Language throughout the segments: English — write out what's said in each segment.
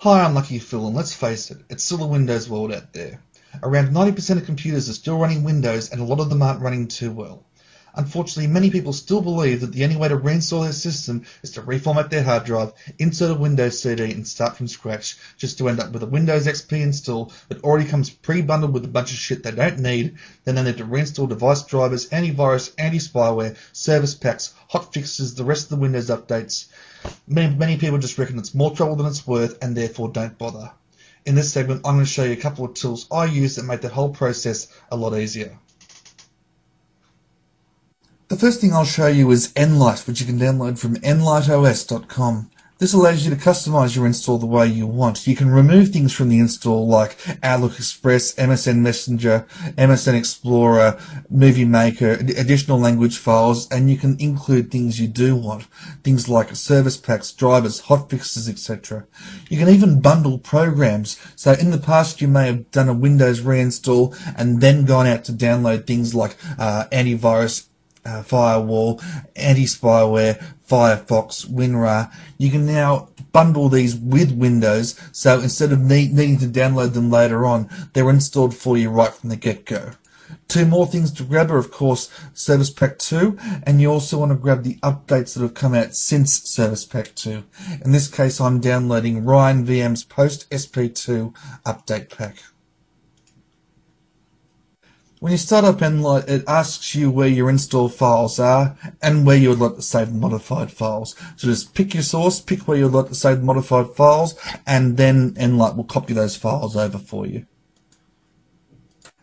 Hi, I'm Lucky Phil, and let's face it, it's still a Windows world out there. Around 90% of computers are still running Windows, and a lot of them aren't running too well. Unfortunately, many people still believe that the only way to reinstall their system is to reformat their hard drive, insert a Windows CD, and start from scratch, just to end up with a Windows XP install that already comes pre-bundled with a bunch of shit they don't need. Then they need to reinstall device drivers, antivirus, anti-spyware, service packs, hotfixes, the rest of the Windows updates. Many people just reckon it's more trouble than it's worth and therefore don't bother. In this segment, I'm going to show you a couple of tools I use that make that whole process a lot easier. The first thing I'll show you is Nlight, which you can download from nlightos.com. This allows you to customize your install the way you want. You can remove things from the install like Outlook Express, MSN Messenger, MSN Explorer, Movie Maker, additional language files, and you can include things you do want. Things like service packs, drivers, hotfixes, etc. You can even bundle programs. So in the past you may have done a Windows reinstall and then gone out to download things like antivirus, firewall, anti-spyware, Firefox, WinRAR. You can now bundle these with Windows, so instead of needing to download them later on, they're installed for you right from the get-go. Two more things to grab are, of course, Service Pack 2, and you also want to grab the updates that have come out since Service Pack 2. In this case, I'm downloading Ryan VM's Post SP2 Update Pack. When you start up Nlight, it asks you where your install files are and where you would like to save modified files. So just pick your source, pick where you would like to save modified files, and then Nlight will copy those files over for you.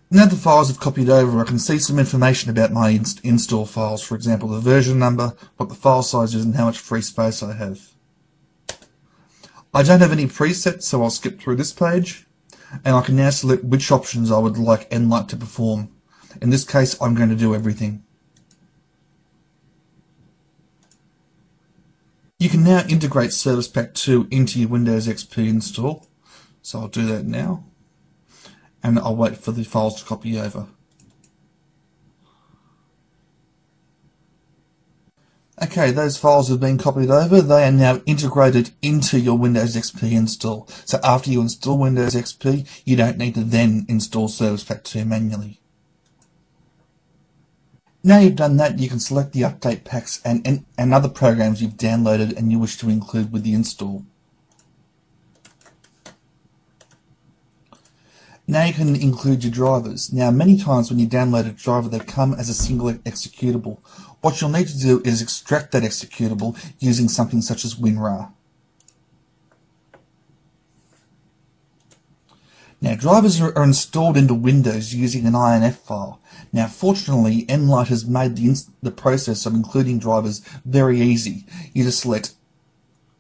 Now the files have copied over, I can see some information about my install files, for example the version number, what the file size is, and how much free space I have. I don't have any presets, so I'll skip through this page. And I can now select which options I would like Nlight to perform. In this case, I'm going to do everything. You can now integrate Service Pack 2 into your Windows XP install. So I'll do that now. And I'll wait for the files to copy over. Okay, those files have been copied over. They are now integrated into your Windows XP install. So after you install Windows XP, you don't need to then install Service Pack 2 manually. Now you've done that, you can select the update packs and other programs you've downloaded and you wish to include with the install. Now you can include your drivers. Now many times when you download a driver they come as a single executable. What you'll need to do is extract that executable using something such as WinRAR. Now drivers are installed into Windows using an INF file. Now fortunately Nlight has made the process of including drivers very easy. You just select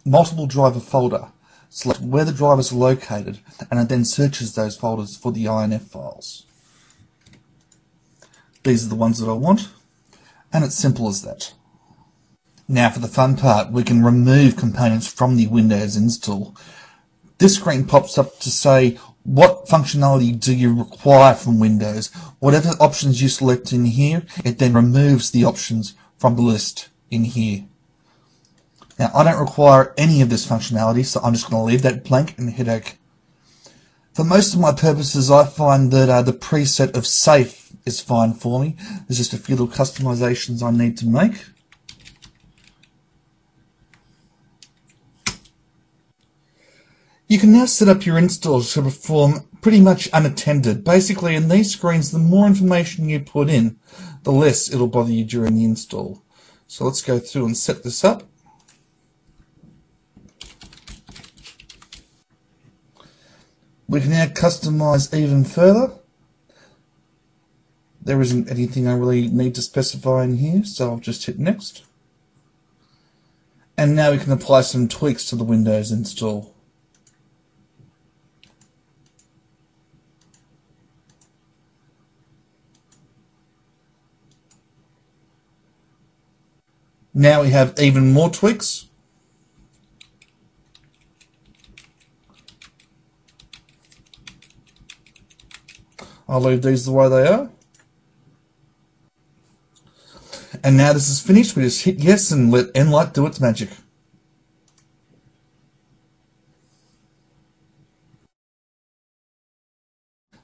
multiple driver folder, select where the drivers are located, and it then searches those folders for the INF files. These are the ones that I want, and it's simple as that. Now for the fun part, we can remove components from the Windows install. This screen pops up to say what functionality do you require from Windows. Whatever options you select in here, it then removes the options from the list in here. Now, I don't require any of this functionality, so I'm just going to leave that blank and hit OK. For most of my purposes, I find that the preset of safe is fine for me. There's just a few little customizations I need to make. You can now set up your installs to perform pretty much unattended. Basically, in these screens, the more information you put in, the less it'll bother you during the install. So let's go through and set this up. We can now customize even further. There isn't anything I really need to specify in here, so I'll just hit next. And now we can apply some tweaks to the Windows install. Now we have even more tweaks. I'll leave these the way they are. And now this is finished, we just hit yes and let Nlight do its magic.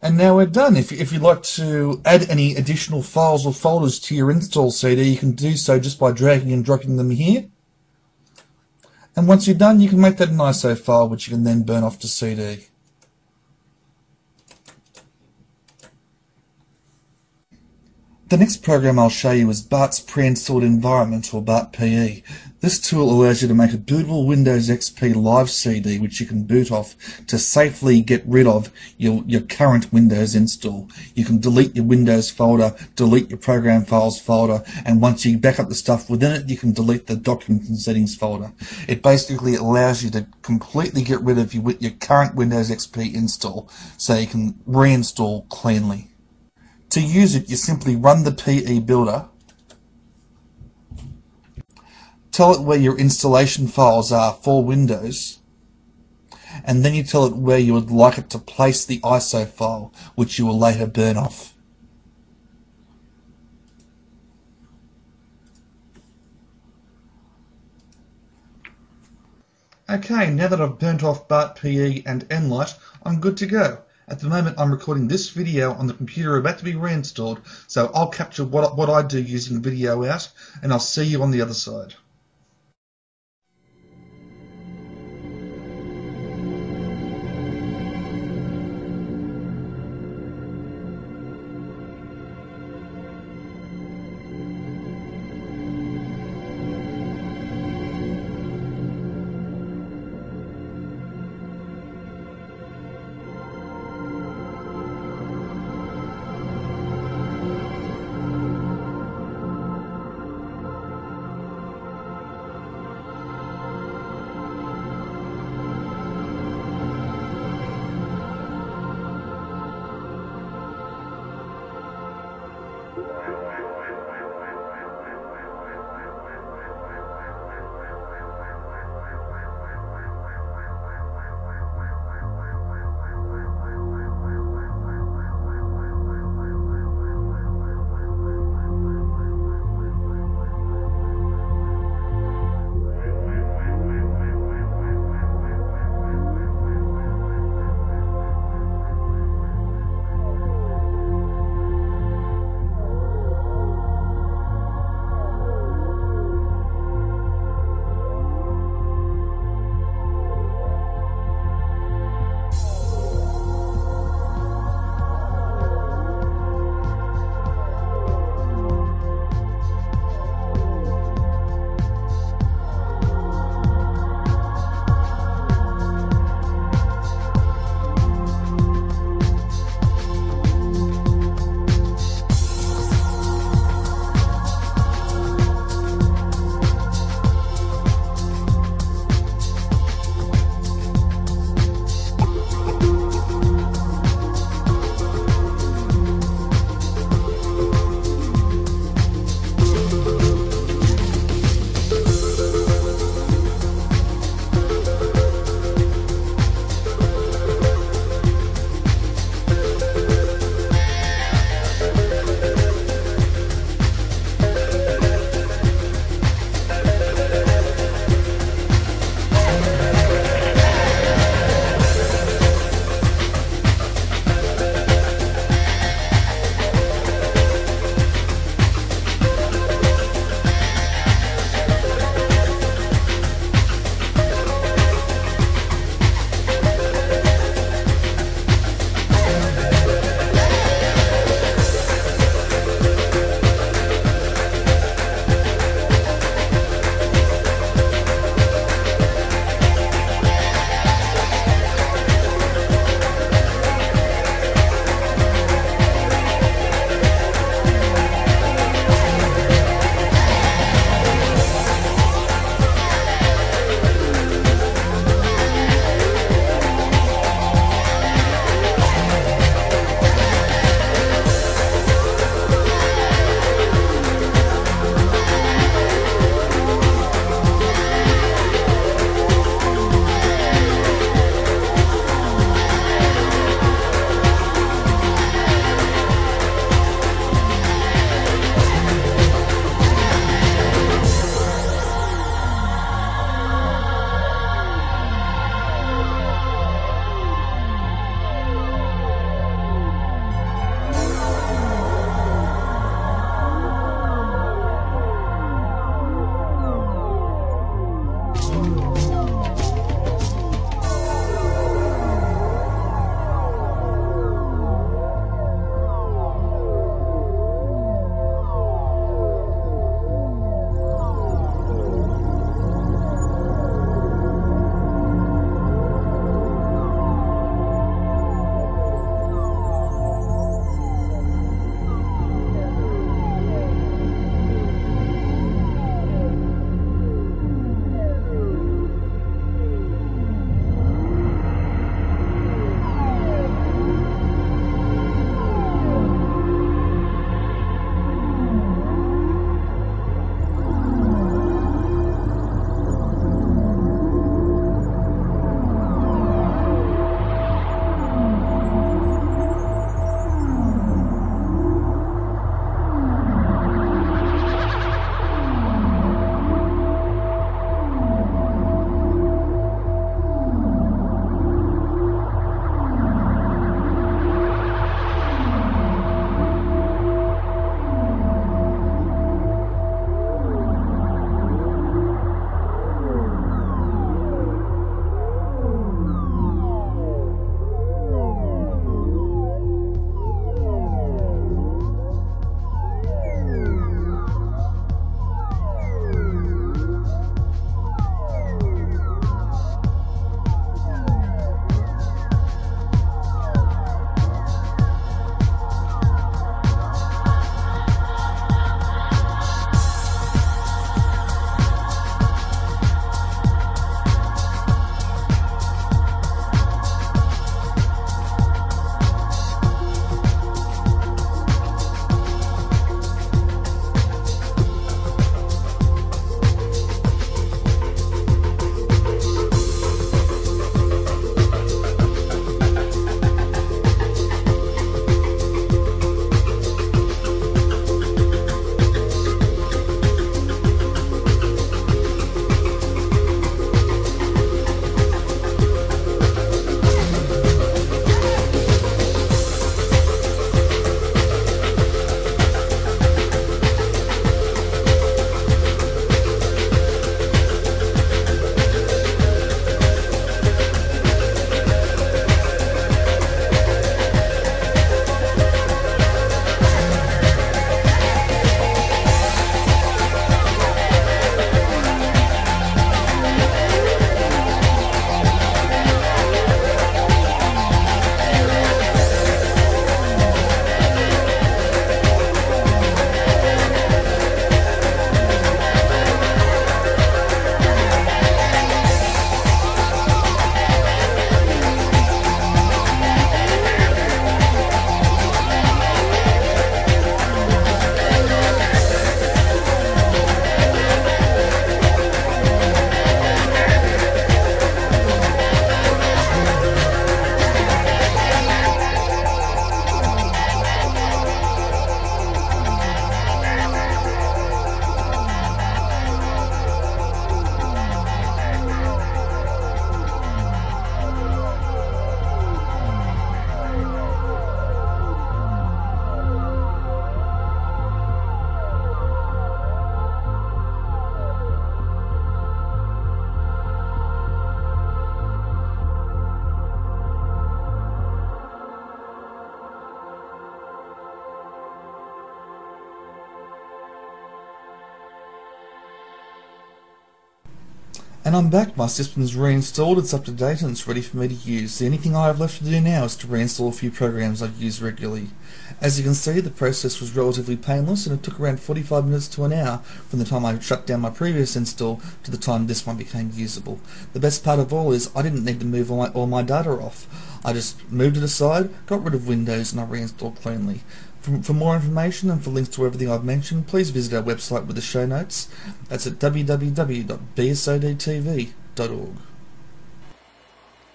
And now we're done. If you'd like to add any additional files or folders to your install CD, you can do so just by dragging and dropping them here. And once you're done, you can make that an ISO file, which you can then burn off to CD. The next program I'll show you is BART's pre-installed environment, or BART PE. This tool allows you to make a bootable Windows XP live CD which you can boot off to safely get rid of your current Windows install. You can delete your Windows folder, delete your program files folder, and once you back up the stuff within it, you can delete the documents and settings folder. It basically allows you to completely get rid of your current Windows XP install so you can reinstall cleanly. To use it, you simply run the PE builder, tell it where your installation files are for Windows, and then you tell it where you would like it to place the ISO file, which you will later burn off. Okay, now that I've burnt off BART PE and Nlight, I'm good to go. At the moment, I'm recording this video on the computer about to be reinstalled, so I'll capture what I do using video out, and I'll see you on the other side. And I'm back. My system's reinstalled, it's up to date, and it's ready for me to use. The only thing I have left to do now is to reinstall a few programs I use regularly. As you can see, the process was relatively painless, and it took around 45 minutes to an hour from the time I shut down my previous install to the time this one became usable. The best part of all is I didn't need to move all my data off. I just moved it aside, got rid of Windows, and I reinstalled cleanly. For more information and for links to everything I've mentioned, please visit our website with the show notes. That's at www.BSoDtv.org.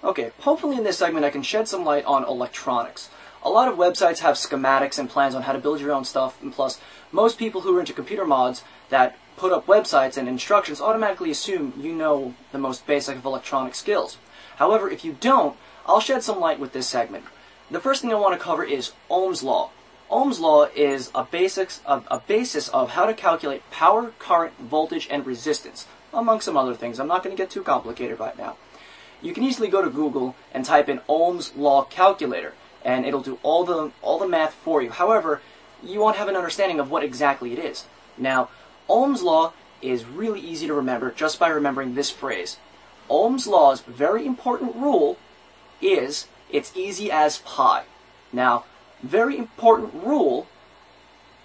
Okay, hopefully in this segment I can shed some light on electronics. A lot of websites have schematics and plans on how to build your own stuff, and plus, most people who are into computer mods that put up websites and instructions automatically assume you know the most basic of electronic skills. However, if you don't, I'll shed some light with this segment. The first thing I want to cover is Ohm's Law. Ohm's Law is a basis of how to calculate power, current, voltage, and resistance, among some other things. I'm not going to get too complicated right now. You can easily go to Google and type in Ohm's Law calculator, and it'll do all the math for you. However, you won't have an understanding of what exactly it is. Now, Ohm's Law is really easy to remember just by remembering this phrase. Ohm's Law's very important rule is it's easy as pie. Now, very important rule,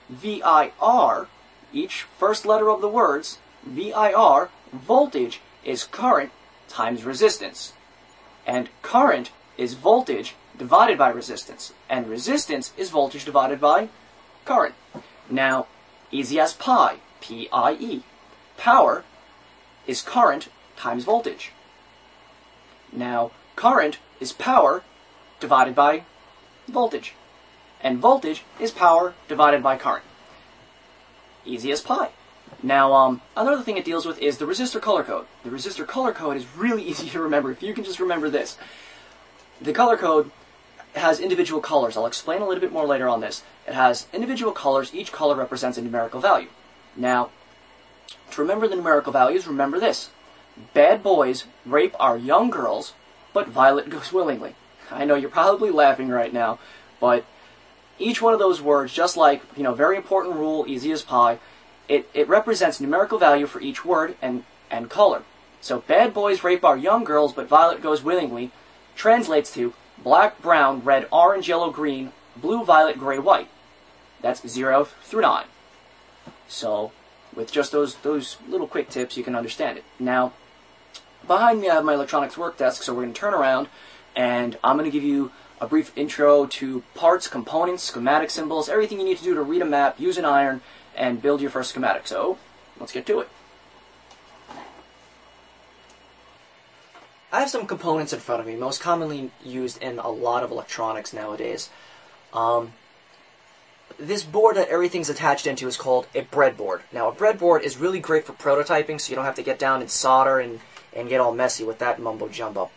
VIR, each first letter of the words, VIR, voltage, is current times resistance. And current is voltage divided by resistance. And resistance is voltage divided by current. Now, easy as pie, P-I-E. Power is current times voltage. Now, current is power divided by voltage. And voltage is power divided by current. Easy as pie. Now, another thing it deals with is the resistor color code. The resistor color code is really easy to remember if you can just remember this. The color code has individual colors. I'll explain a little bit more later on this. It has individual colors. Each color represents a numerical value. Now, to remember the numerical values, remember this. Bad boys rape our young girls, but Violet goes willingly. I know you're probably laughing right now, but each one of those words, just like, very important rule, easy as pie, it represents numerical value for each word and color. So, bad boys rape our young girls, but Violet goes willingly, translates to black, brown, red, orange, yellow, green, blue, violet, gray, white. That's 0 through 9. So, with just those little quick tips, you can understand it. Now, behind me I have my electronics work desk, so we're going to turn around, and I'm going to give you a brief intro to parts, components, schematic symbols, everything you need to do to read a map, use an iron, and build your first schematic. So, let's get to it. I have some components in front of me, most commonly used in a lot of electronics nowadays. This board that everything's attached into is called a breadboard. Now, a breadboard is really great for prototyping, so you don't have to get down and solder and get all messy with that mumbo-jumbo.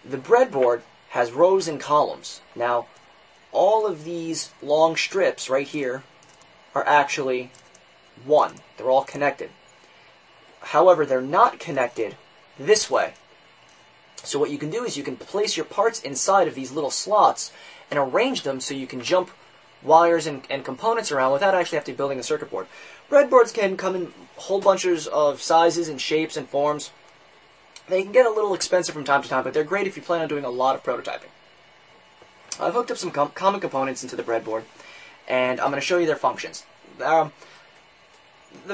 The breadboard has rows and columns. Now, all of these long strips right here are actually one. They're all connected. However, they're not connected this way. So what you can do is you can place your parts inside of these little slots and arrange them so you can jump wires and components around without actually having to building a circuit board. Breadboards can come in whole bunches of sizes and shapes and forms. They can get a little expensive from time to time, but they're great if you plan on doing a lot of prototyping. I've hooked up some common components into the breadboard, and I'm going to show you their functions. The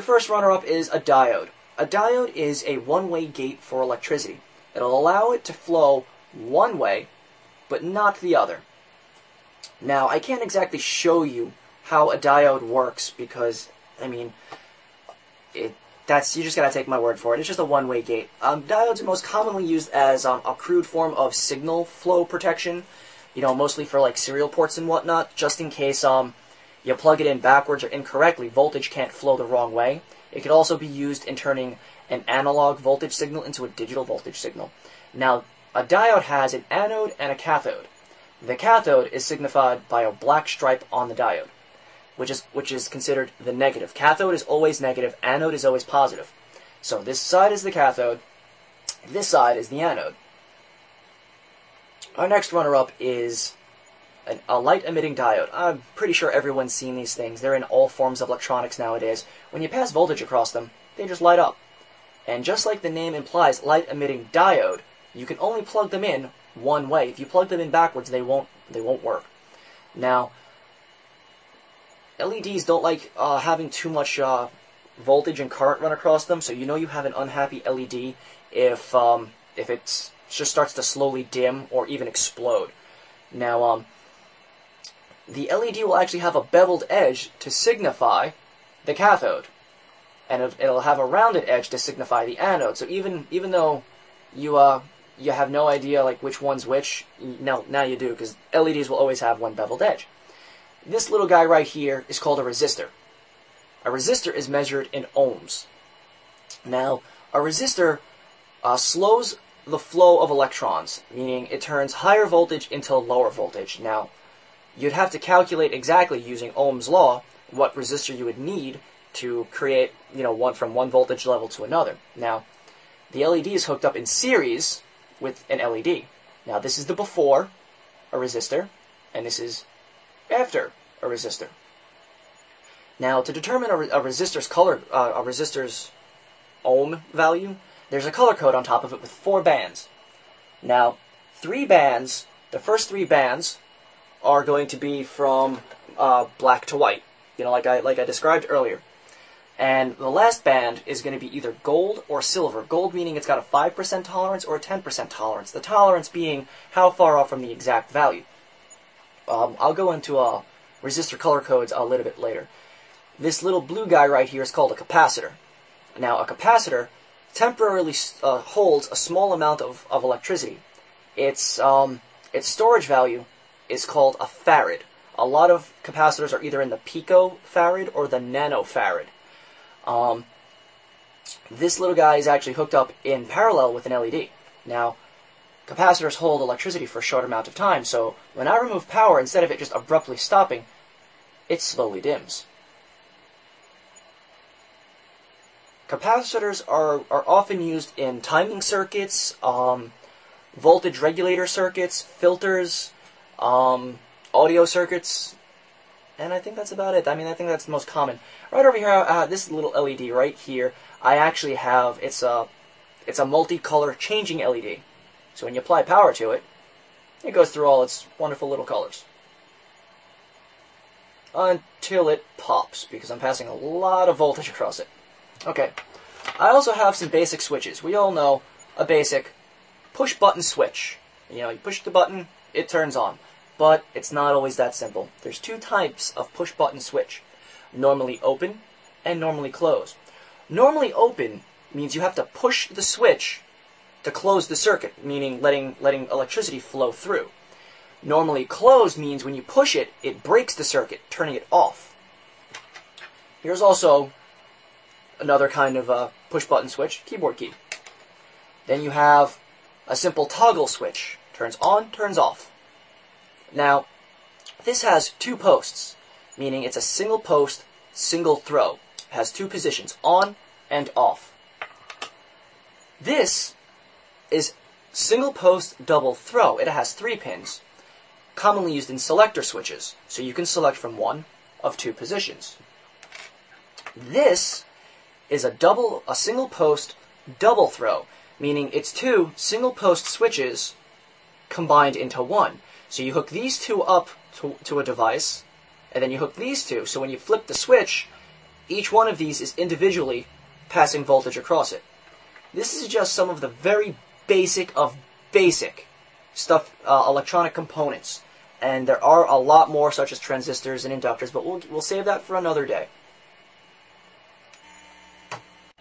first runner-up is a diode. A diode is a one-way gate for electricity. It'll allow it to flow one way, but not the other. Now, I can't exactly show you how a diode works because, you just gotta take my word for it. It's just a one-way gate. Diodes are most commonly used as a crude form of signal flow protection, mostly for like serial ports and whatnot, just in case you plug it in backwards or incorrectly, voltage can't flow the wrong way. It could also be used in turning an analog voltage signal into a digital voltage signal. Now, a diode has an anode and a cathode. The cathode is signified by a black stripe on the diode, which is considered the negative. Cathode is always negative, anode is always positive. So this side is the cathode, this side is the anode. Our next runner-up is a light-emitting diode. I'm pretty sure everyone's seen these things. They're in all forms of electronics nowadays. When you pass voltage across them, they just light up. And just like the name implies, light-emitting diode, you can only plug them in one way. If you plug them in backwards, they won't work. Now, LEDs don't like having too much voltage and current run across them, so you know you have an unhappy LED if it just starts to slowly dim or even explode. Now, the LED will actually have a beveled edge to signify the cathode, and it'll have a rounded edge to signify the anode. So even though you have no idea like which one's which, now you do, because LEDs will always have one beveled edge. This little guy right here is called a resistor. A resistor is measured in ohms. Now, a resistor slows the flow of electrons, meaning it turns higher voltage into lower voltage. Now, you'd have to calculate exactly using Ohm's law what resistor you would need to create, from one voltage level to another. Now, the LED is hooked up in series with an LED. Now, this is the before a resistor, and this is after a resistor. Now, to determine a resistor's ohm value, there's a color code on top of it with 4 bands. Now, the first 3 bands are going to be from black to white, like I described earlier. And the last band is going to be either gold or silver. Gold meaning it's got a 5% tolerance or a 10% tolerance. The tolerance being how far off from the exact value. I'll go into resistor color codes a little bit later. This little blue guy right here is called a capacitor. Now, a capacitor temporarily holds a small amount of electricity. Its storage value is called a farad. A lot of capacitors are either in the picofarad or the nanofarad. This little guy is actually hooked up in parallel with an LED. Now, capacitors hold electricity for a short amount of time, so when I remove power, instead of it just abruptly stopping, it slowly dims. Capacitors are often used in timing circuits, voltage regulator circuits, filters, audio circuits, and I think that's about it. I think that's the most common. Right over here, this little LED right here, I actually have, it's a multicolor changing LED. So when you apply power to it, it goes through all its wonderful little colors. Until it pops, because I'm passing a lot of voltage across it. Okay, I also have some basic switches. We all know a basic push-button switch. You push the button, it turns on. But it's not always that simple. There's 2 types of push-button switch. Normally open and normally close. Normally open means you have to push the switch to close the circuit, meaning letting electricity flow through. Normally closed means when you push it, it breaks the circuit, turning it off. Here's also another kind of push-button switch, keyboard key. Then you have a simple toggle switch. Turns on, turns off. Now, this has 2 posts, meaning it's a single post, single throw. It has 2 positions, on and off. This is single post, double throw. It has 3 pins, commonly used in selector switches, so you can select from one of 2 positions. This is a single post, double throw, meaning it's 2 single post switches combined into one. So you hook these 2 up to a device, and then you hook these 2, so when you flip the switch, each one of these is individually passing voltage across it. This is just some of the very basic of basic stuff, electronic components, and there are a lot more such as transistors and inductors, but we'll save that for another day.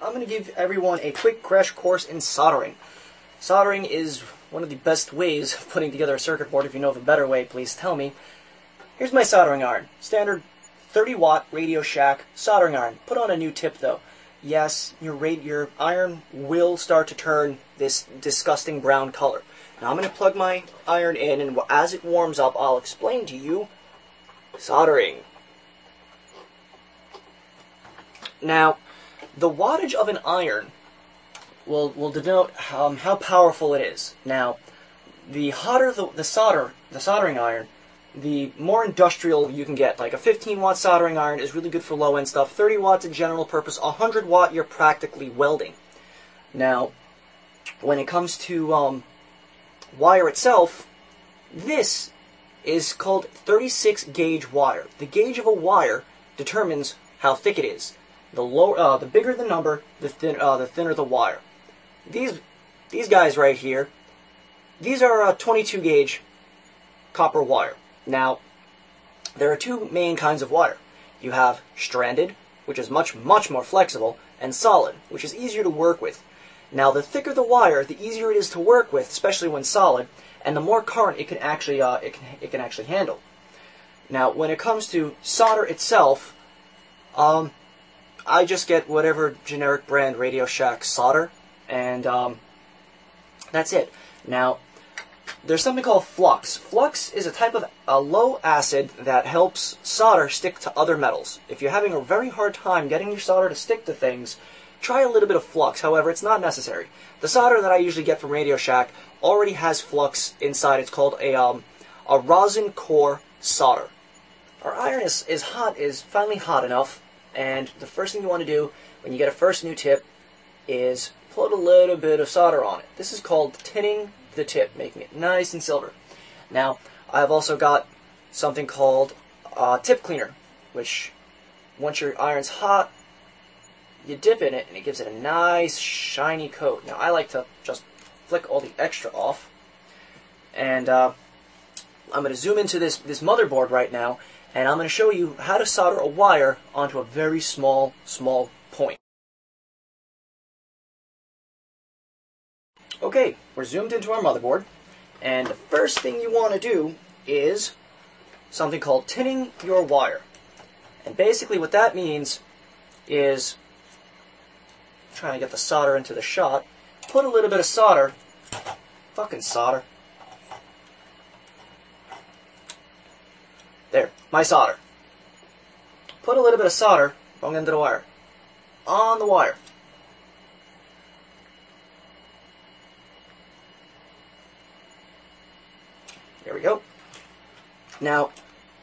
I'm going to give everyone a quick crash course in soldering. Soldering is one of the best ways of putting together a circuit board. If you know of a better way, please tell me. Here's my soldering iron. Standard 30-watt Radio Shack soldering iron. Put on a new tip, though. Yes, your iron will start to turn this disgusting brown color. Now I'm going to plug my iron in, and as it warms up, I'll explain to you soldering. Now, the wattage of an iron will denote how powerful it is. Now, the hotter the soldering iron, the more industrial you can get. Like a 15-watt soldering iron is really good for low-end stuff. 30 watts in general purpose. 100 watt, you're practically welding. Now, when it comes to wire itself, this is called 36 gauge wire. The gauge of a wire determines how thick it is. The bigger the number, the thinner the wire. These guys right here, these are 22 gauge copper wire. Now, there are two main kinds of wire. You have stranded, which is much more flexible, and solid, which is easier to work with. Now, the thicker the wire, the easier it is to work with, especially when solid, and the more current it can actually handle. Now, when it comes to solder itself, I just get whatever generic brand Radio Shack solder, and that's it. Now, there's something called flux. Flux is a type of a low acid that helps solder stick to other metals. If you're having a very hard time getting your solder to stick to things, try a little bit of flux. However, it's not necessary. The solder that I usually get from Radio Shack already has flux inside. It's called a rosin core solder. Our iron is finally hot enough, and the first thing you want to do when you get a first new tip is put a little bit of solder on it. This is called tinning the tip, making it nice and silver. Now, I've also got something called tip cleaner, which once your iron's hot, you dip in it and it gives it a nice shiny coat. Now, I like to just flick all the extra off, and I'm going to zoom into this motherboard right now, and I'm going to show you how to solder a wire onto a very small point. Okay, we're zoomed into our motherboard, and the first thing you want to do is something called tinning your wire. And basically what that means is, trying to get the solder into the shot, put a little bit of solder, fucking solder, there, my solder. Put a little bit of solder, wrong end of the wire, on the wire. There we go. Now,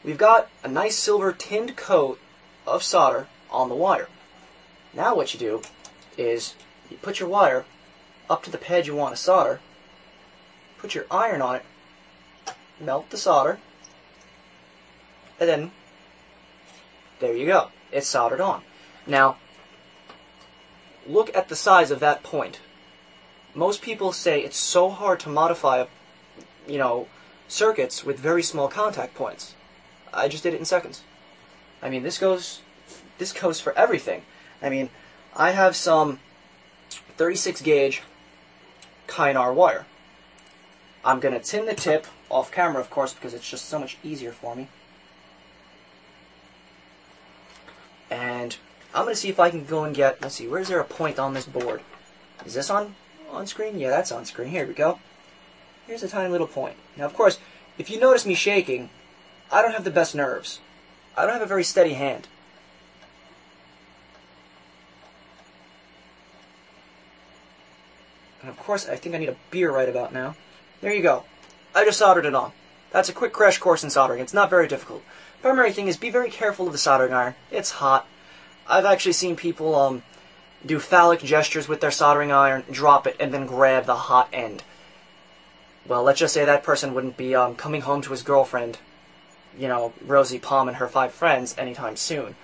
we've got a nice silver tinned coat of solder on the wire. Now what you do is you put your wire up to the pad you want to solder, put your iron on it, melt the solder, and then there you go. It's soldered on. Now, look at the size of that point. Most people say it's so hard to modify, circuits with very small contact points. I just did it in seconds. I mean, this goes for everything. I mean, I have some 36 gauge Kynar wire. I'm going to tin the tip off camera, of course, because it's just so much easier for me. And I'm going to see if I can go and get, let's see, where's there a point on this board? Is this on screen? Yeah, that's on screen. Here we go. Here's a tiny little point. Now, of course, if you notice me shaking, I don't have the best nerves. I don't have a very steady hand. And of course, I think I need a beer right about now. There you go. I just soldered it on. That's a quick crash course in soldering. It's not very difficult. Primary thing is be very careful of the soldering iron. It's hot. I've actually seen people do phallic gestures with their soldering iron, drop it, and then grab the hot end. Well, let's just say that person wouldn't be coming home to his girlfriend, Rosie Palm and her 5 friends anytime soon.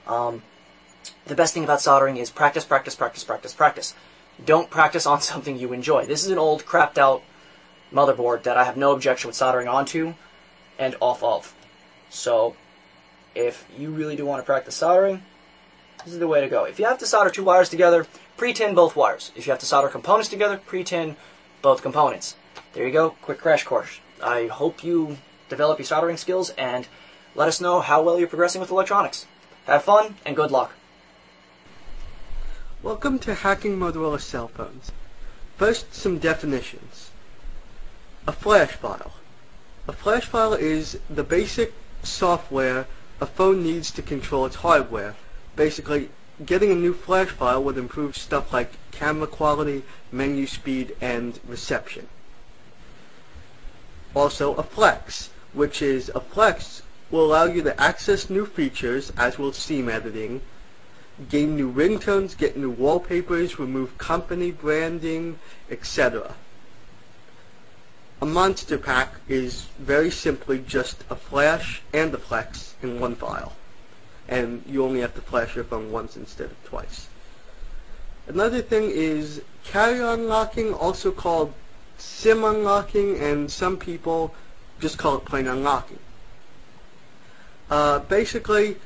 The best thing about soldering is practice, practice, practice, practice, practice. Don't practice on something you enjoy. This is an old, crapped out motherboard that I have no objection with soldering onto and off of. So, if you really do want to practice soldering, this is the way to go. If you have to solder 2 wires together, pre-tin both wires. If you have to solder components together, pre-tin both components. There you go, quick crash course. I hope you develop your soldering skills and let us know how well you're progressing with electronics. Have fun and good luck. Welcome to Hacking Motorola Cell Phones. First, some definitions. A flash file. A flash file is the basic software a phone needs to control its hardware. Basically, getting a new flash file would improve stuff like camera quality, menu speed, and reception. Also, a flex, which is a flex will allow you to access new features, as will seam editing, gain new ringtones, get new wallpapers, remove company branding, etc. A monster pack is very simply just a flash and a flex in one file, and you only have to flash your phone once instead of twice. Another thing is carrier unlocking, also called SIM unlocking, and some people just call it plain unlocking. Basically,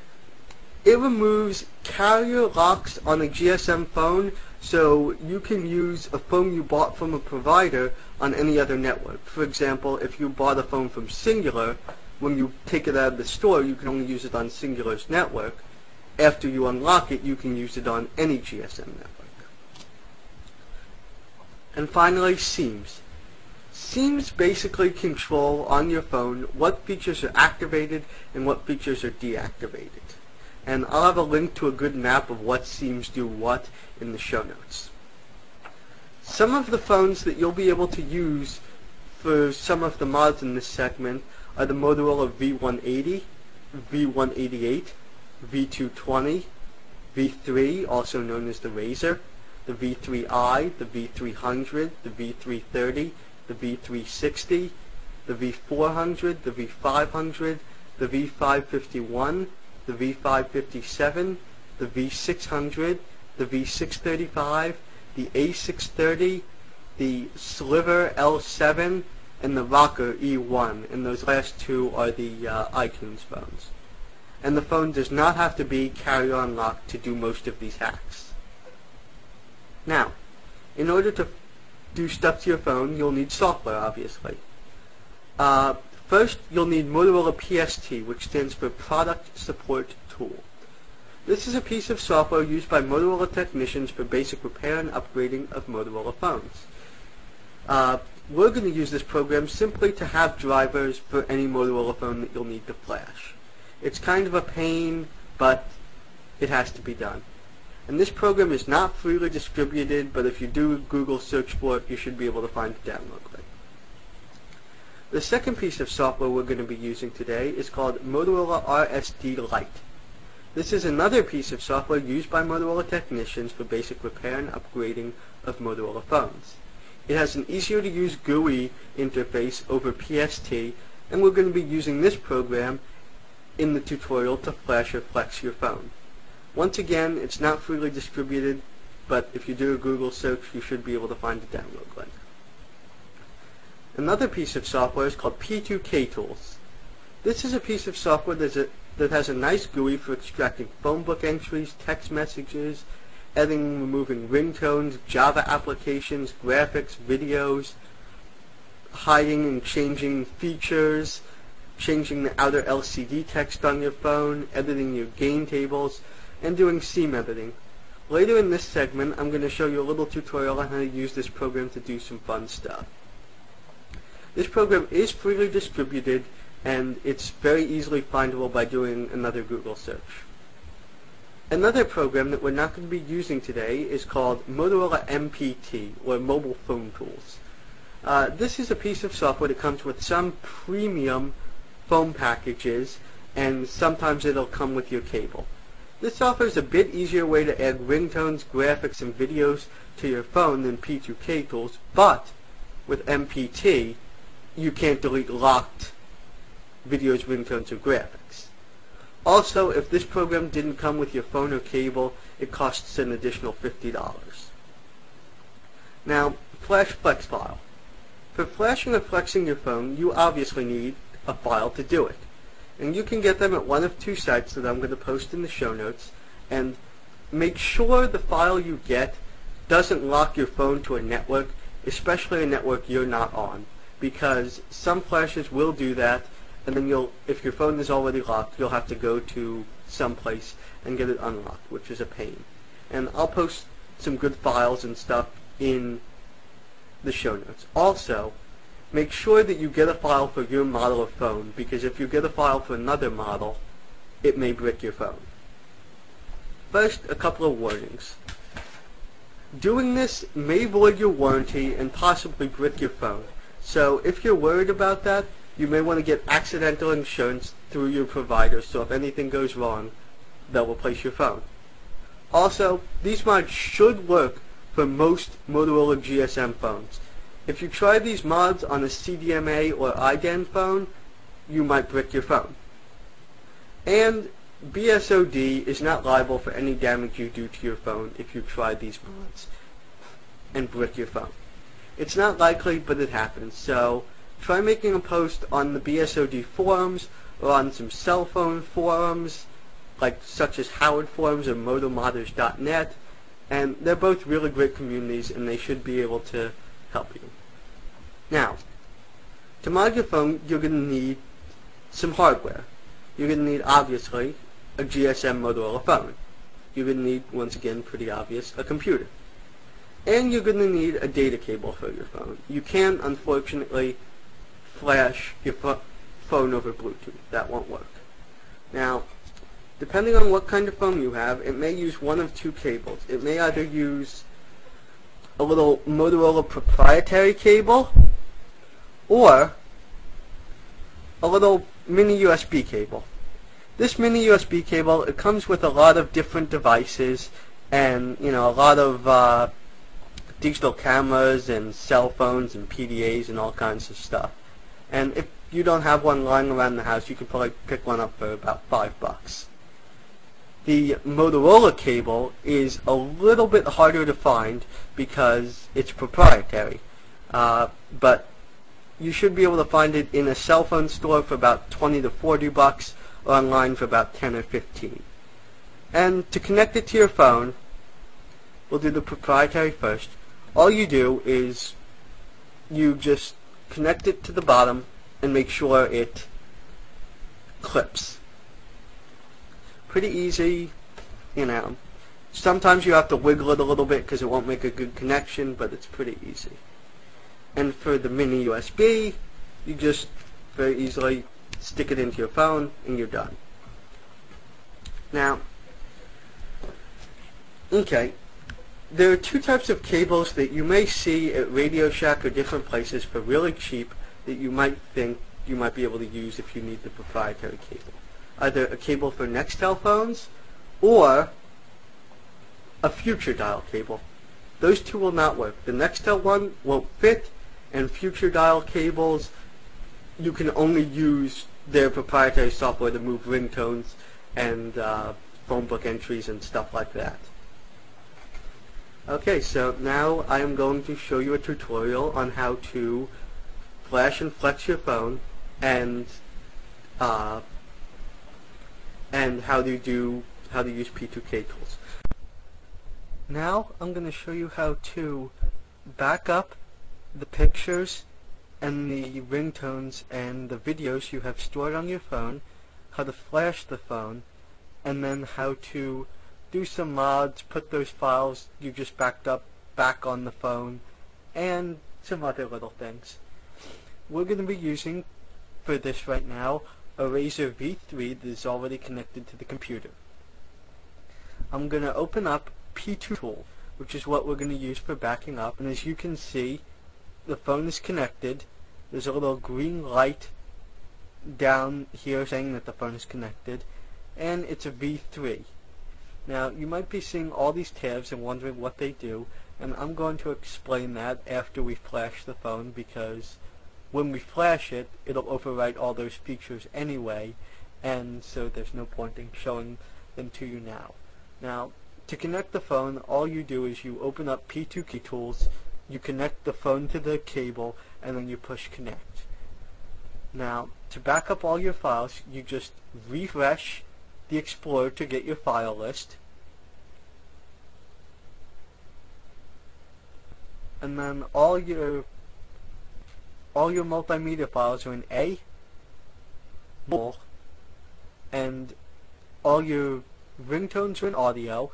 it removes carrier locks on a GSM phone, so you can use a phone you bought from a provider on any other network. For example, if you bought a phone from Singular, when you take it out of the store, you can only use it on Singular's network. After you unlock it, you can use it on any GSM network. And finally, SIMs. SIMs basically control on your phone what features are activated and what features are deactivated. And I'll have a link to a good map of what SIMs do what in the show notes. Some of the phones that you'll be able to use for some of the mods in this segment are the Motorola V180, V188, V220, V3, also known as the Razr, the V3i, the V300, the V330, the V360, the V400, the V500, the V551, the V557, the V600, the V635, the A630, the Sliver L7, and the Rocker E1, and those last two are the iTunes phones. And the phone does not have to be carrier unlocked to do most of these hacks. Now, in order to do stuff to your phone, you'll need software, obviously. First, you'll need Motorola PST, which stands for Product Support Tool. This is a piece of software used by Motorola technicians for basic repair and upgrading of Motorola phones. We're going to use this program simply to have drivers for any Motorola phone that you'll need to flash. It's kind of a pain, but it has to be done. And this program is not freely distributed, but if you do Google search for it, you should be able to find the download link. The second piece of software we're going to be using today is called Motorola RSD Lite. This is another piece of software used by Motorola technicians for basic repair and upgrading of Motorola phones. It has an easier to use GUI interface over PST, and we're going to be using this program in the tutorial to flash or flex your phone. Once again, it's not freely distributed, but if you do a Google search, you should be able to find the download link. Another piece of software is called P2K Tools. This is a piece of software that has a nice GUI for extracting phone book entries, text messages, editing and removing ringtones, Java applications, graphics, videos, hiding and changing features, changing the outer LCD text on your phone, editing your gain tables, and doing SIM editing. Later in this segment, I'm going to show you a little tutorial on how to use this program to do some fun stuff. This program is freely distributed, and it's very easily findable by doing another Google search. Another program that we're not going to be using today is called Motorola MPT, or Mobile Phone Tools. This is a piece of software that comes with some premium phone packages, and sometimes it'll come with your cable. This offers a bit easier way to add ringtones, graphics, and videos to your phone than P2K Tools, but with MPT, you can't delete locked videos, ringtones, or graphics. Also, if this program didn't come with your phone or cable, it costs an additional $50. Now, Flash Flex File. For flashing or flexing your phone, you obviously need a file to do it. And you can get them at one of two sites that I'm going to post in the show notes. And make sure the file you get doesn't lock your phone to a network, especially a network you're not on, because some flashes will do that, and then if your phone is already locked, you'll have to go to some place and get it unlocked, which is a pain. And I'll post some good files and stuff in the show notes. Also, make sure that you get a file for your model of phone, because if you get a file for another model, it may brick your phone. First, a couple of warnings. Doing this may void your warranty and possibly brick your phone. So if you're worried about that, you may want to get accidental insurance through your provider, so if anything goes wrong, they'll replace your phone. Also, these mods should work for most Motorola GSM phones. If you try these mods on a CDMA or IDAN phone, you might brick your phone. And BSoD is not liable for any damage you do to your phone if you try these mods and brick your phone. It's not likely, but it happens, so try making a post on the BSoD forums or on some cell phone forums, such as Howard Forums or motomodders.net, and they're both really great communities and they should be able to help you. Now, to mod your phone, you're going to need some hardware. You're going to need, obviously, a GSM Motorola phone. You're going to need, once again, pretty obvious, a computer. And you're going to need a data cable for your phone. You can, unfortunately, flash your phone over Bluetooth. That won't work. Now, depending on what kind of phone you have, it may use one of two cables. It may either use a little Motorola proprietary cable or a little mini USB cable. This mini USB cable, it comes with a lot of different devices and, a lot of digital cameras and cell phones and PDAs and all kinds of stuff. And if you don't have one lying around the house, you can probably pick one up for about $5. The Motorola cable is a little bit harder to find because it's proprietary. But you should be able to find it in a cell phone store for about $20 to $40 or online for about 10 or 15. And to connect it to your phone, we'll do the proprietary first. All you do is you just connect it to the bottom and make sure it clips. Pretty easy, Sometimes you have to wiggle it a little bit because it won't make a good connection, but it's pretty easy. And for the mini USB, you just very easily stick it into your phone and you're done. Now, okay, there are two types of cables that you may see at Radio Shack or different places for really cheap that you might think you might be able to use if you need the proprietary cable. Either a cable for Nextel phones or a future dial cable. Those two will not work. The Nextel one won't fit, and future dial cables, you can only use their proprietary software to move ringtones and phone book entries and stuff like that. Okay, so now I am going to show you a tutorial on how to flash and flex your phone and how to use P2K tools. Now I'm going to show you how to back up the pictures and the ringtones and the videos you have stored on your phone, how to flash the phone, and then how to do some mods, put those files you just backed up back on the phone, and some other little things. We're going to be using, for this right now, a Razer V3 that is already connected to the computer. I'm going to open up P2 tool, which is what we're going to use for backing up, and as you can see, the phone is connected. There's a little green light down here saying that the phone is connected, and it's a V3. Now, you might be seeing all these tabs and wondering what they do, and I'm going to explain that after we flash the phone, because when we flash it, it'll overwrite all those features anyway, and so there's no point in showing them to you now. Now, to connect the phone, all you do is you open up P2K tools, you connect the phone to the cable, and then you push connect. Now, to back up all your files, you just refresh the Explorer to get your file list, and then all your multimedia files are in A, and all your ringtones are in audio,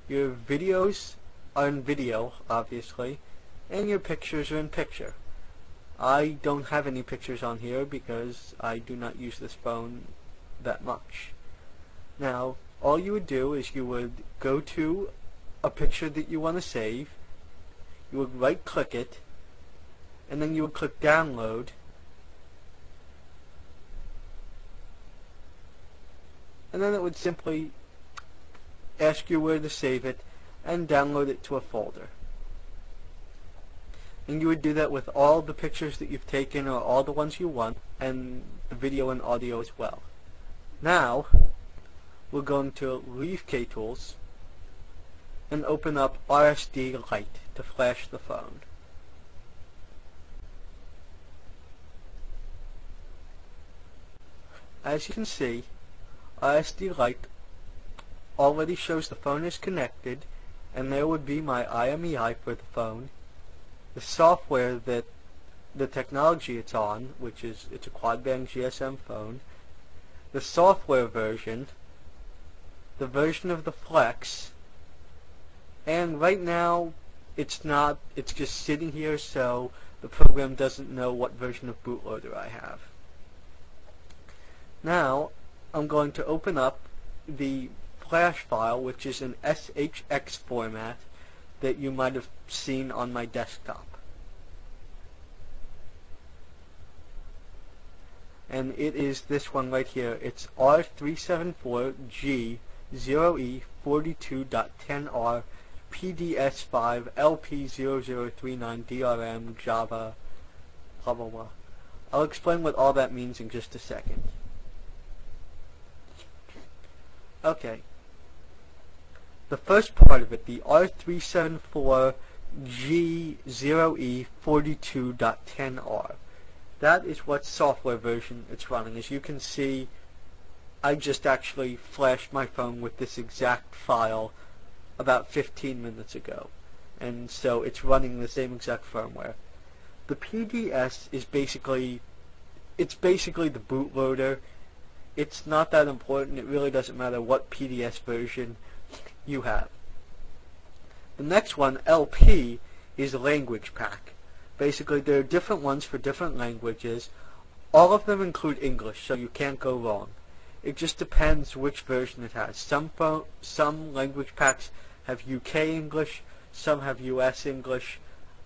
your videos are in video, obviously, and your pictures are in picture. I don't have any pictures on here because I do not use this phone that much. Now, all you would do is you would go to a picture that you want to save, you would right click it, and then you would click download, and then it would simply ask you where to save it, and download it to a folder. And you would do that with all the pictures that you've taken, or all the ones you want, and the video and audio as well. Now, we're going to leave KTools and open up RSD Lite to flash the phone. As you can see, RSD Lite already shows the phone is connected, and there would be my IMEI for the phone, the software that the technology it's on, which is it's a quad-band GSM phone, the software version, the version of the Flex, and right now it's just sitting here, so the program doesn't know what version of bootloader I have. Now I'm going to open up the flash file, which is an SHX format that you might have seen on my desktop. And it is this one right here. It's R374G0E42.10R PDS5 LP0039 DRM Java blah blah blah. I'll explain what all that means in just a second. Okay. The first part of it, the R374G0E42.10R. That is what software version it's running. As you can see, I just actually flashed my phone with this exact file about 15 minutes ago. And so it's running the same exact firmware. The PDS is basically the bootloader. It's not that important. It really doesn't matter what PDS version you have. The next one, LP, is a language pack. Basically, there are different ones for different languages. All of them include English, so you can't go wrong. It just depends which version it has. Some language packs have UK English, some have US English.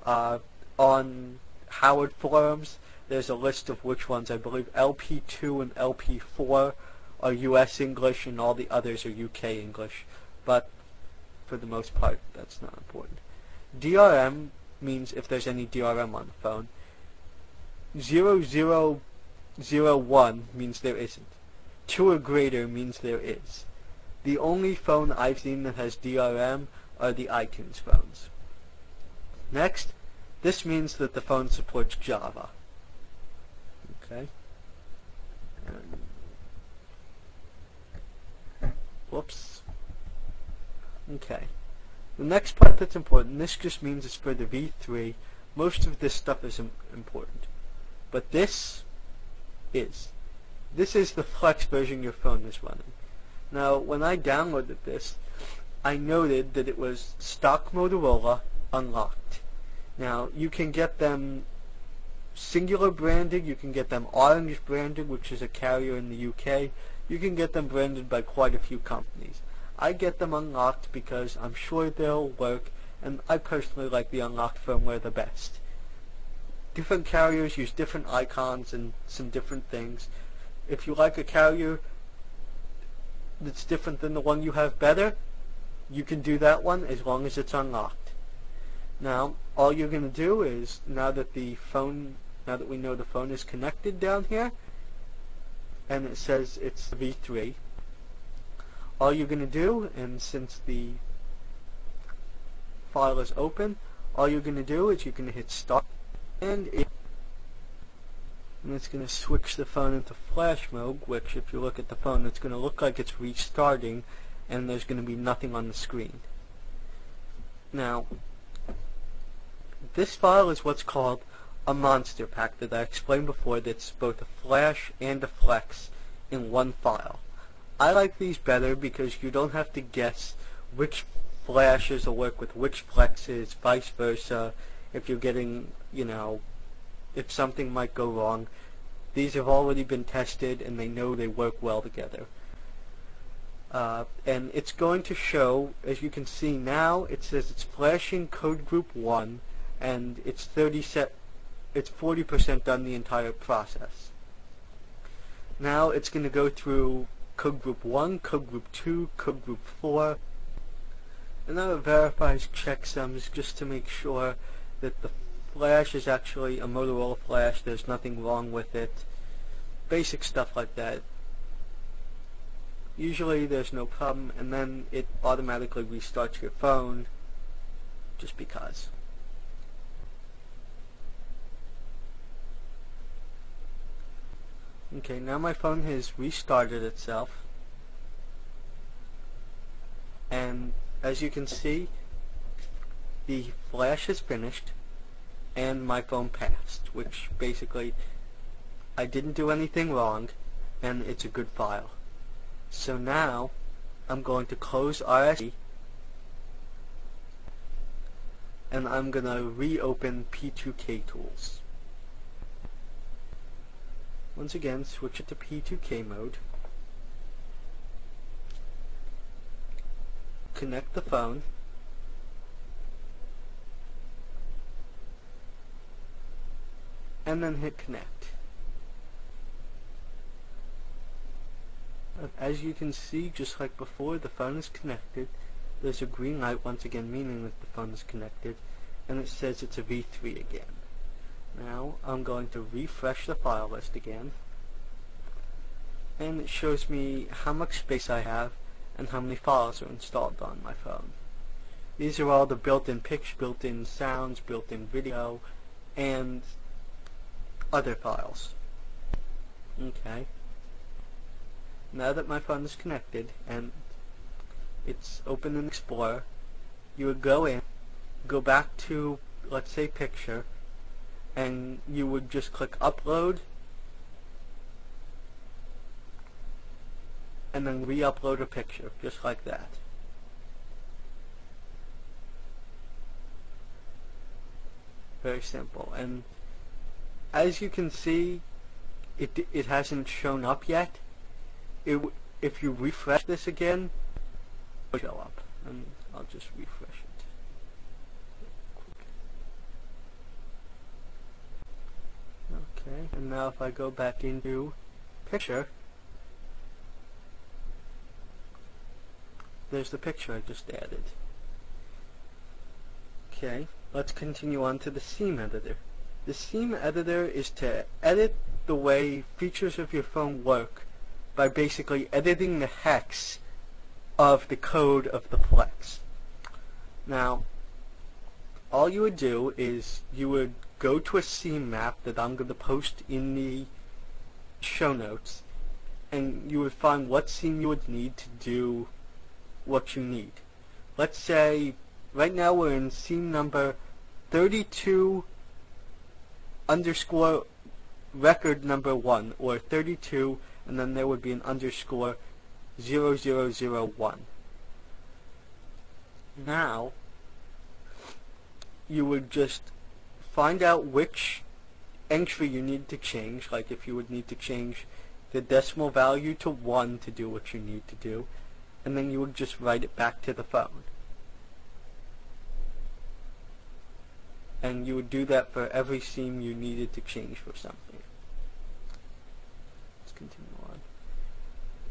On Howard forums, there's a list of which ones. I believe LP2 and LP4 are US English and all the others are UK English. But for the most part, that's not important. DRM means if there's any DRM on the phone. 0001 means there isn't. 2 or greater means there is. The only phone I've seen that has DRM are the iTunes phones. Next, this means that the phone supports Java. Okay. Whoops. Okay. The next part that's important, this just means it's for the V3. Most of this stuff isn't important. But this is. This is the Flex version your phone is running. Now, when I downloaded this, I noted that it was stock Motorola unlocked. Now, you can get them singular branded, you can get them orange branded, which is a carrier in the UK. You can get them branded by quite a few companies. I get them unlocked because I'm sure they'll work, and I personally like the unlocked firmware the best. Different carriers use different icons and some different things. If you like a carrier that's different than the one you have better, you can do that one as long as it's unlocked. Now, all you're going to do is, now that we know the phone is connected down here, and it says it's V3, all you're going to do, and since the file is open, all you're going to do is you're going to hit start, and it's going to switch the phone into flash mode, which if you look at the phone, it's going to look like it's restarting, and there's going to be nothing on the screen. Now, this file is what's called a monster pack that I explained before, that's both a flash and a flex in one file. I like these better because you don't have to guess which flashes will work with which flexes, vice versa. If you're getting, if something might go wrong, these have already been tested and they know they work well together. And it's going to show, as you can see now, it says it's flashing code group 1, and it's 40% done the entire process. Now it's going to go through code group 1, code group 2, code group 4, And now it verifies checksums just to make sure that the flash is actually a Motorola flash, there's nothing wrong with it. Basic stuff like that. Usually there's no problem, and then it automatically restarts your phone just because. Okay, now my phone has restarted itself, and as you can see, the flash is finished and my phone passed, which basically I didn't do anything wrong and it's a good file. So now I'm going to close RSD and I'm going to reopen P2K Tools. Once again, switch it to P2K mode. Connect the phone. And then hit connect. As you can see, just like before, the phone is connected. There's a green light once again, meaning that the phone is connected, and it says it's a V3 again. Now I'm going to refresh the file list again, and it shows me how much space I have and how many files are installed on my phone. These are all the built-in pictures, built-in sounds, built-in video, and other files. Okay. Now that my phone is connected and it's open in Explorer, you would go in, go back to, let's say, picture, and you would just click upload and then re-upload a picture, just like that. Very simple. And as you can see, it hasn't shown up yet. If you refresh this again, it'll show up. And I'll just refresh it. Okay, and now if I go back into picture, there's the picture I just added. Okay, let's continue on to the scene editor. The scene editor is to edit the way features of your phone work by basically editing the hex of the code of the flex. Now, all you would do is you would go to a scene map that I'm going to post in the show notes, and you would find what scene you would need to do what you need. Let's say right now we're in scene number 32 underscore record number 1, or 32, and then there would be an underscore 0001. Now you would just find out which entry you need to change, like if you would need to change the decimal value to 1 to do what you need to do, and then you would just write it back to the phone. And you would do that for every scene you needed to change for something. Let's continue on.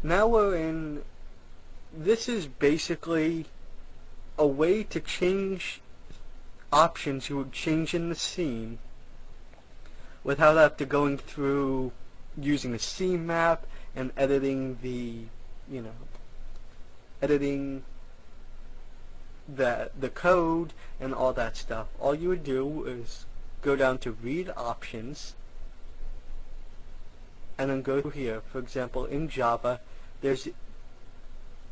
Now we're in, this is basically a way to change options you would change in the scene without after going through using a scene map and editing the, editing the code and all that stuff. All you would do is go down to read options and then go here. For example, in Java there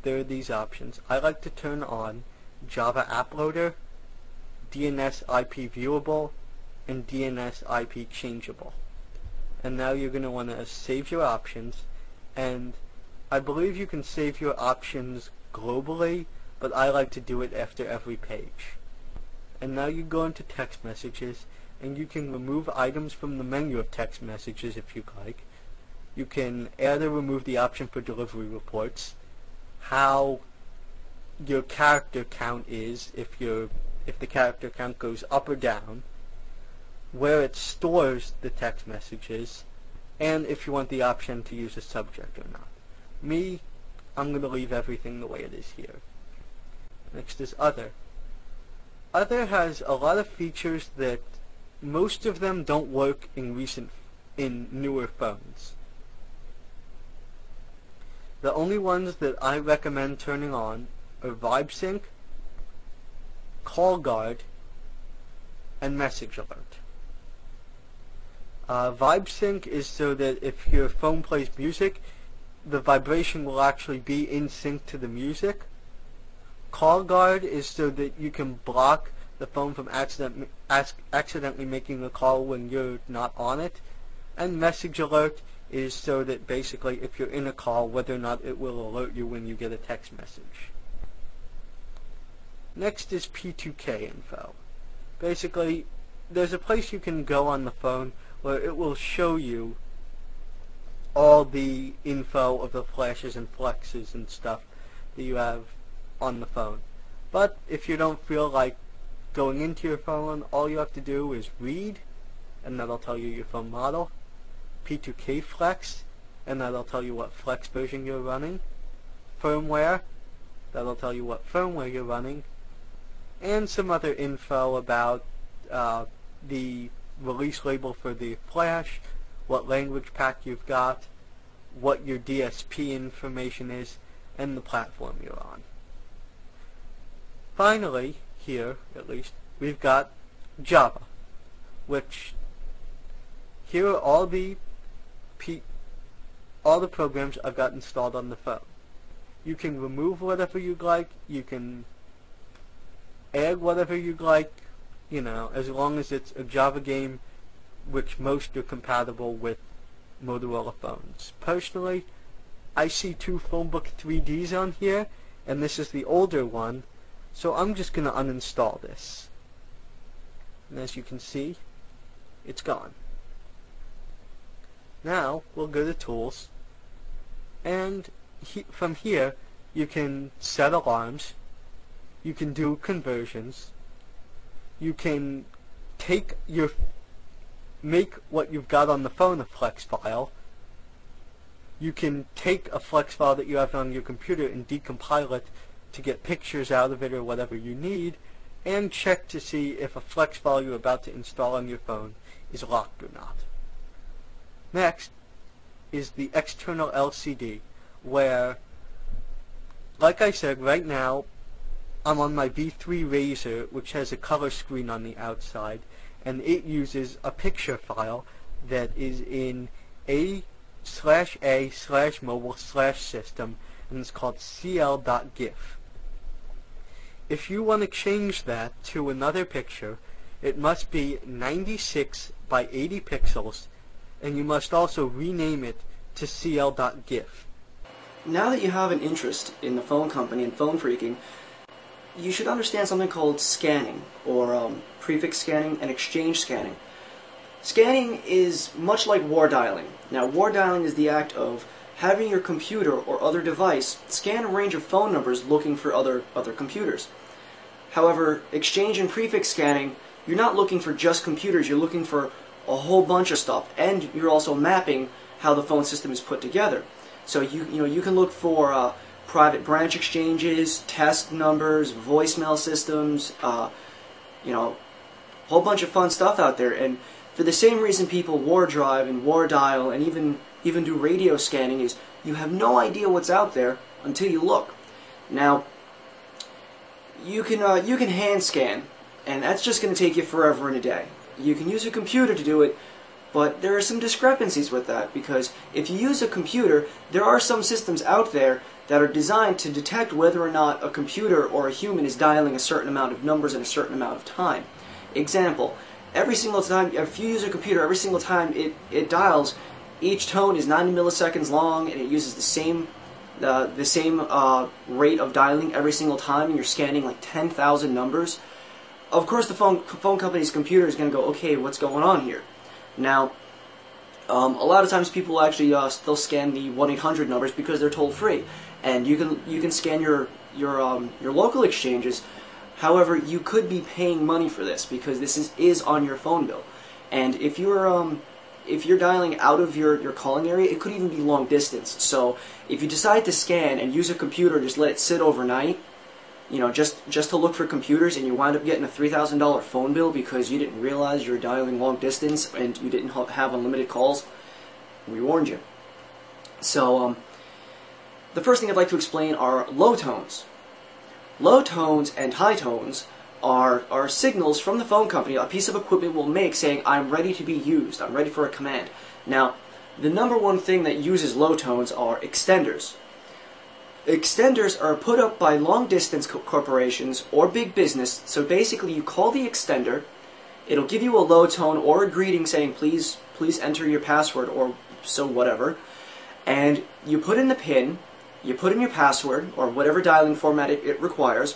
are these options. I like to turn on Java App Loader, DNS IP Viewable, and DNS IP Changeable. And now you're going to want to save your options, and I believe you can save your options globally, but I like to do it after every page. And now you go into text messages, and you can remove items from the menu of text messages if you like. You can add or remove the option for delivery reports, how your character count is, if the character count goes up or down, where it stores the text messages, and if you want the option to use a subject or not. Me, I'm going to leave everything the way it is here. Next is Other. Other has a lot of features that most of them don't work in newer phones. The only ones that I recommend turning on are VibeSync, Call Guard, and Message Alert. VibeSync is so that if your phone plays music, the vibration will actually be in sync to the music. Call Guard is so that you can block the phone from accidentally making a call when you're not on it. And Message Alert is so that basically if you're in a call, whether or not it will alert you when you get a text message. Next is P2K info. Basically, there's a place you can go on the phone where it will show you all the info of the flashes and flexes and stuff that you have on the phone. But if you don't feel like going into your phone, all you have to do is read, and that'll tell you your phone model. P2K Flex, and that'll tell you what Flex version you're running. Firmware, that'll tell you what firmware you're running. And some other info about the release label for the flash, what language pack you've got, what your DSP information is, and the platform you're on. Finally, here at least, we've got Java, which here are all the programs I've got installed on the phone. You can remove whatever you'd like, you can add whatever you'd like, you know, as long as it's a Java game, which most are compatible with Motorola phones. Personally, I see two Phonebook 3Ds on here, and this is the older one, so I'm just going to uninstall this. And as you can see, it's gone. Now, we'll go to Tools, and from here, you can set alarms, you can do conversions, you can make what you've got on the phone a flex file, you can take a flex file that you have on your computer and decompile it to get pictures out of it or whatever you need, and check to see if a flex file you're about to install on your phone is locked or not. Next is the external LCD, where, like I said, right now I'm on my V3 Razr, which has a color screen on the outside, and it uses a picture file that is in A/A/mobile/system, and it's called cl.gif. If you want to change that to another picture, it must be 96 by 80 pixels, and you must also rename it to cl.gif. Now that you have an interest in the phone company and phone phreaking, you should understand something called scanning, or prefix scanning and exchange scanning. Scanning is much like war dialing. Now, war dialing is the act of having your computer or other device scan a range of phone numbers looking for other computers. However, exchange and prefix scanning, you're not looking for just computers, you're looking for a whole bunch of stuff, and you're also mapping how the phone system is put together. So you can look for private branch exchanges, test numbers, voicemail systems, a whole bunch of fun stuff out there. And for the same reason people war drive and war dial and even do radio scanning is you have no idea what's out there until you look. Now, you can hand scan, and that's just going to take you forever and a day. You can use a computer to do it, but there are some discrepancies with that, because if you use a computer, there are some systems out there that are designed to detect whether or not a computer or a human is dialing a certain amount of numbers in a certain amount of time. Example, every single time, if you use a computer, every single time it dials, each tone is 90 milliseconds long, and it uses the same rate of dialing every single time, and you're scanning like 10,000 numbers. Of course, the phone company's computer is going to go, okay, what's going on here? Now, a lot of times people actually still scan the 1-800 numbers because they're toll free, and you can scan your local exchanges. However, you could be paying money for this because this is on your phone bill, and if you're dialing out of your calling area, it could even be long distance. So if you decide to scan and use a computer, just let it sit overnight, just to look for computers, and you wind up getting a $3,000 phone bill because you didn't realize you were dialing long distance and you didn't have unlimited calls. We warned you. So the first thing I'd like to explain are low tones. Low tones and high tones are signals from the phone company a piece of equipment will make saying, I'm ready to be used, I'm ready for a command. Now, the number one thing that uses low tones are extenders. Extenders are put up by long-distance corporations or big business, so basically you call the extender, it'll give you a low tone or a greeting saying, please enter your password or so whatever, and you put in the PIN, you put in your password, or whatever dialing format it requires,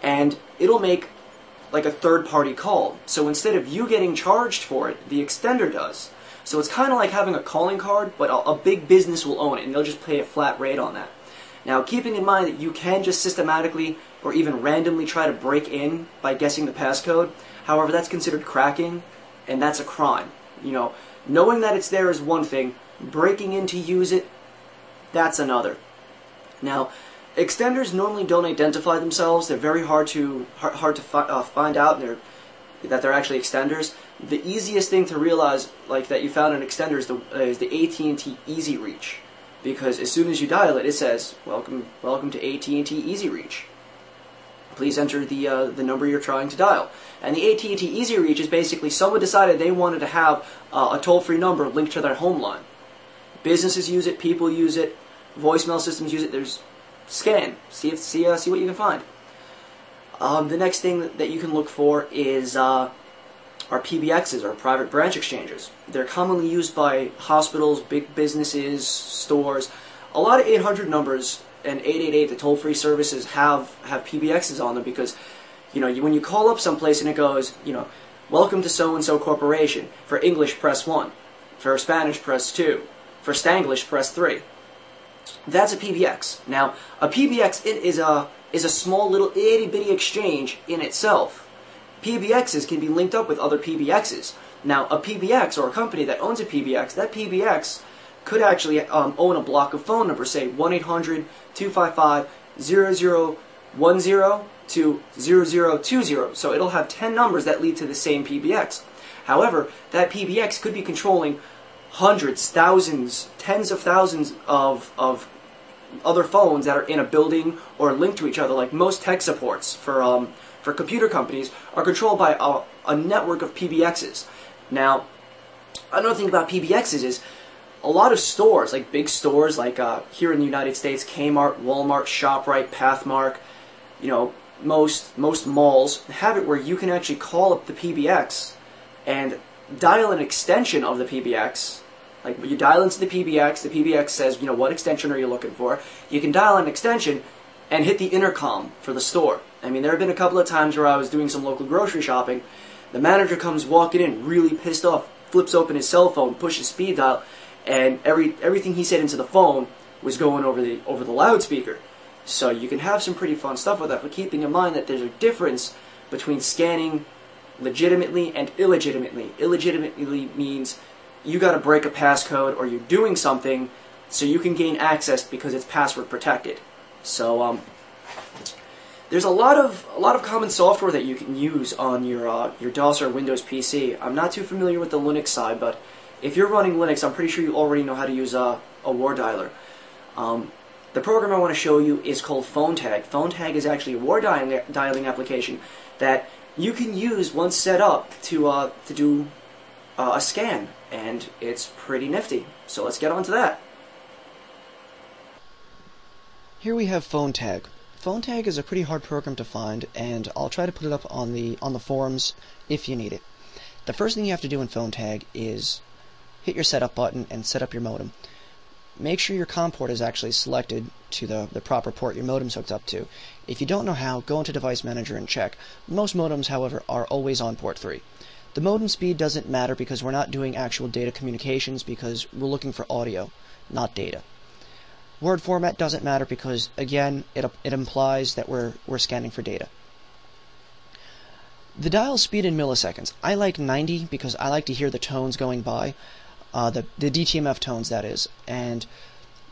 and it'll make like a third-party call. So instead of you getting charged for it, the extender does. So it's kind of like having a calling card, but a big business will own it, and they'll just pay a flat rate on that. Now, keeping in mind that you can just systematically or even randomly try to break in by guessing the passcode, however, that's considered cracking, and that's a crime. Knowing that it's there is one thing, breaking in to use it, that's another. Now, extenders normally don't identify themselves. They're very hard to find out that they're actually extenders. The easiest thing to realize, like that you found an extender, is the AT&T Easy Reach, because as soon as you dial it, it says, "Welcome to AT&T Easy Reach. Please enter the number you're trying to dial." And the AT&T Easy Reach is basically someone decided they wanted to have a toll-free number linked to their home line. Businesses use it, people use it, voicemail systems use it. There's scan, see what you can find. The next thing that you can look for is our PBXs, or private branch exchanges. They're commonly used by hospitals, big businesses, stores. A lot of 800 numbers and 888, the toll-free services, have PBXs on them because, when you call up someplace and it goes, welcome to so-and-so corporation. For English, press 1. For Spanish, press 2. For Stanglish, press 3. That's a PBX. Now, a PBX is a small little itty-bitty exchange in itself. PBXs can be linked up with other PBXs. Now, a PBX, or a company that owns a PBX, that PBX could actually own a block of phone numbers, say 1-800-255-0010 to 0020. So it'll have 10 numbers that lead to the same PBX. However, that PBX could be controlling hundreds, thousands, tens of thousands of other phones that are in a building or linked to each other. Like most tech supports for computer companies are controlled by a network of PBXs. Now, another thing about PBXs is a lot of stores, like big stores, like here in the United States, Kmart, Walmart, ShopRite, Pathmark, most malls have it where you can actually call up the PBX and dial an extension of the PBX. Like, you dial into the PBX says, what extension are you looking for? You can dial an extension and hit the intercom for the store. I mean, there have been a couple of times where I was doing some local grocery shopping. The manager comes walking in, really pissed off, flips open his cell phone, pushes speed dial, and everything he said into the phone was going over the loudspeaker. So you can have some pretty fun stuff with that, but keeping in mind that there's a difference between scanning legitimately and illegitimately. Illegitimately means you got to break a passcode or you're doing something so you can gain access because it's password protected. So there's a lot of common software that you can use on your DOS or Windows PC. I'm not too familiar with the Linux side, but if you're running Linux, I'm pretty sure you already know how to use a war dialer. The program I want to show you is called PhoneTag. PhoneTag is actually a war dialing application that you can use once set up to do a scan, and it's pretty nifty. So let's get on to that. Here we have PhoneTag. PhoneTag is a pretty hard program to find, and I'll try to put it up on the forums if you need it. The first thing you have to do in PhoneTag is hit your setup button and set up your modem. Make sure your COM port is actually selected to the proper port your modem's hooked up to. If you don't know how, go into Device Manager and check. Most modems, however, are always on port 3. The modem speed doesn't matter because we're not doing actual data communications because we're looking for audio, not data. Word format doesn't matter because, again, it implies that we're scanning for data. The dial speed in milliseconds. I like 90 because I like to hear the tones going by. The DTMF tones, that is. And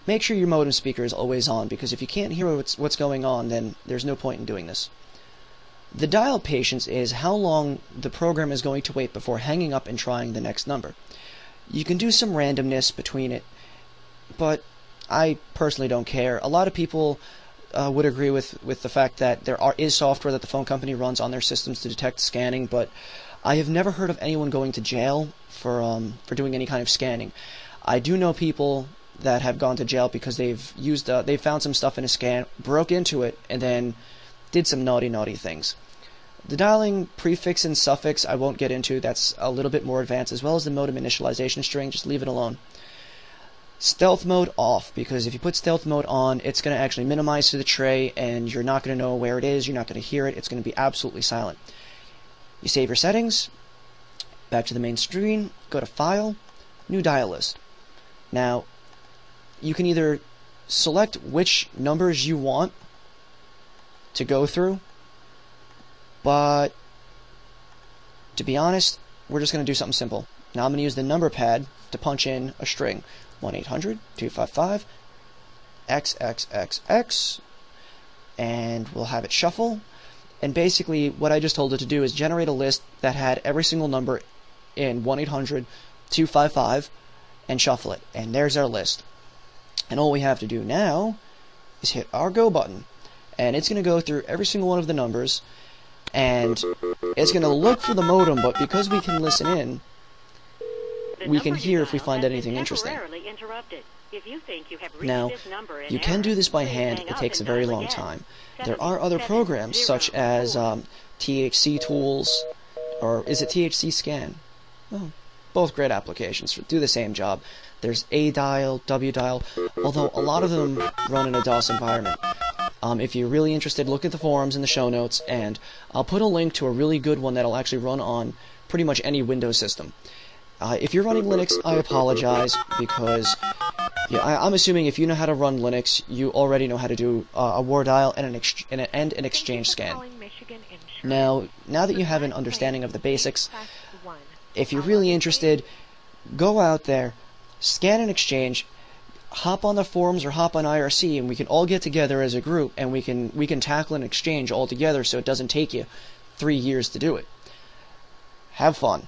make sure your modem speaker is always on, because if you can't hear what's going on, then there's no point in doing this. The dial patience is how long the program is going to wait before hanging up and trying the next number. You can do some randomness between it, but I personally don't care. A lot of people would agree with the fact that there is software that the phone company runs on their systems to detect scanning, but I have never heard of anyone going to jail for doing any kind of scanning. I do know people that have gone to jail because they found some stuff in a scan, broke into it, and then did some naughty things. The dialing prefix and suffix I won't get into. That's a little bit more advanced, as well as the modem initialization string. Just leave it alone. Stealth mode off, because if you put stealth mode on, it's going to actually minimize to the tray, and you're not going to know where it is, you're not going to hear it, it's going to be absolutely silent. You save your settings, back to the main screen, go to File, New Dial List. Now, you can either select which numbers you want to go through, but to be honest, we're just going to do something simple. Now I'm going to use the number pad to punch in a string. 1-800-255-XXXX, and we'll have it shuffle. And basically what I just told it to do is generate a list that had every single number in 1-800-255 and shuffle it. And there's our list. And all we have to do now is hit our go button. And it's going to go through every single one of the numbers, and it's going to look for the modem, but because we can listen in, we can hear if we find anything interesting. Now, you can do this by hand. It takes a very long time. There are other programs such as THC Tools, or is it THC Scan? Well, both great applications do the same job. There's A-Dial, W-Dial, although a lot of them run in a DOS environment. If you're really interested, look at the forums in the show notes, and I'll put a link to a really good one that'll actually run on pretty much any Windows system. If you're running Linux, I apologize, because I'm assuming if you know how to run Linux, you already know how to do a war dial and an exchange scan. Now that you have an understanding of the basics, if you're really interested, go out there, scan and exchange, hop on the forums or hop on IRC, and we can all get together as a group, and we can tackle an exchange all together, so it doesn't take you 3 years to do it. Have fun.